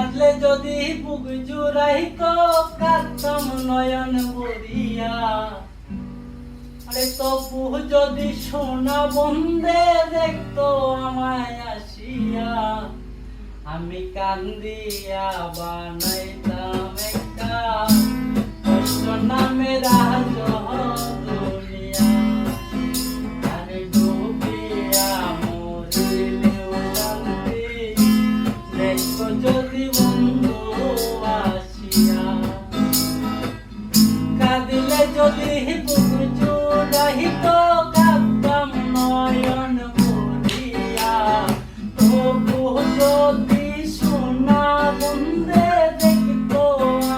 কাঁদলে যদি বুক জুড়াইত কাঁদতাম নয়ন ভরিয়া। আরে তবু যদি সোনা বন্ধে দেখতো আমায় আসিয়া, আমি কান্দিয়া বানাইতাম একটা কষ্ট নামে রাজ দুনিয়া। আরে ডুবিয়া মরিলেও শান্তি দেখতো যদি বন্ধু আসিয়া। কাঁদিলে যদি বুক জুড়াইত কাঁদতাম নয়ন ভরিয়া। তবু যদি সোনা বন্ধে দেখতো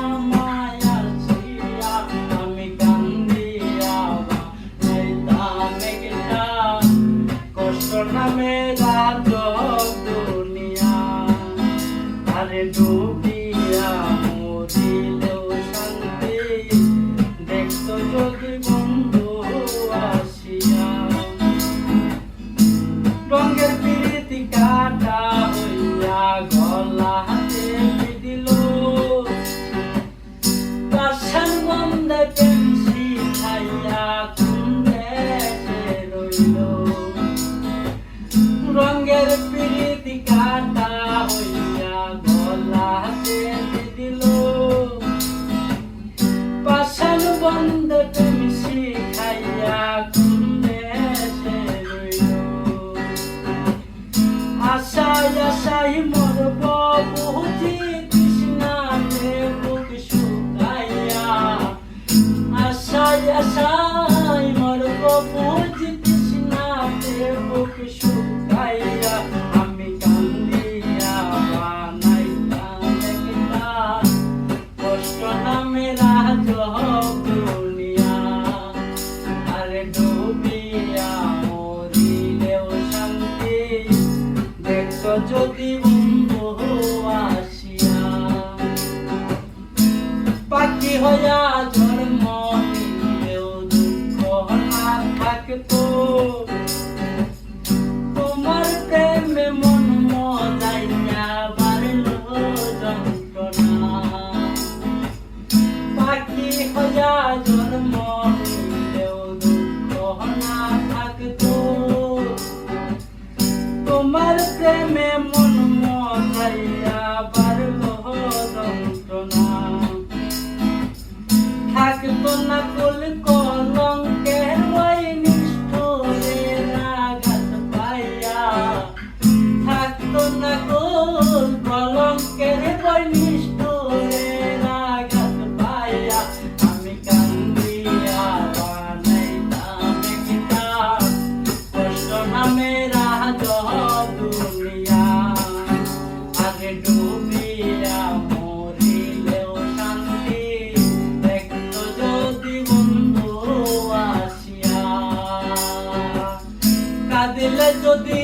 আমায় আসিয়া, আমি কান্দিয়া বানাইতাম একটা কষ্ট নামে রাজ দুনিয়া। আরে ডুবিয়া মরিলেও শান্তি দেখতো যদি বন্ধু আসিয়া। রঙের প্রীতি কাটা হইয়া গলা হাতে দিল, পাষাণ বন্ধে প্রেম শিখাইয়া কোন দেশে রইল। রঙের প্রীতি কাটা হইয়া গলা হাতে দিল, পাষাণ বন্ধে প্রেম শিখাইয়া কোন দেশে রইল। আশায় আশায় মরব বুঝি তৃষ্ণাতে বুক শুকাইয়া। আশায় আশায় মরব বুঝি তৃষ্ণাতে বুক শুকাইয়া। আমি কান্দিয়া বানাইতাম একটা কষ্ট নামে রাজ দুনিয়া। আরে ডুবিয়া মরিলেও শান্তি দেখতো যদি বন্ধু আসিয়া। পাখি হইয়া জন্ম নিলেও দুঃখ না থাকতো, তোমার প্রেমে মন মজাইয়া বাড়ল যন্ত্রণা। পাখি হইয়া জন্ম নিলেও দুঃখ না থাকতো, তোমার প্রেমে মন মজাইয়া বাড়ল যন্ত্রণা। থাকতো না কুল কলঙ্কের ওই নিষ্ঠুরের আঘাত পাইয়া। থাকতো না কুল কলঙ্কের ওই নিষ্ঠুরের আঘাত পাইয়া। আমি কান্দিয়া বানাইতাম একটা কষ্ট নামে রাজ দুনিয়া। আগে ডুবিয়া মরিলেও শান্তি দেখতো যদি বন্ধু আসিয়া। কাঁদিলে যদি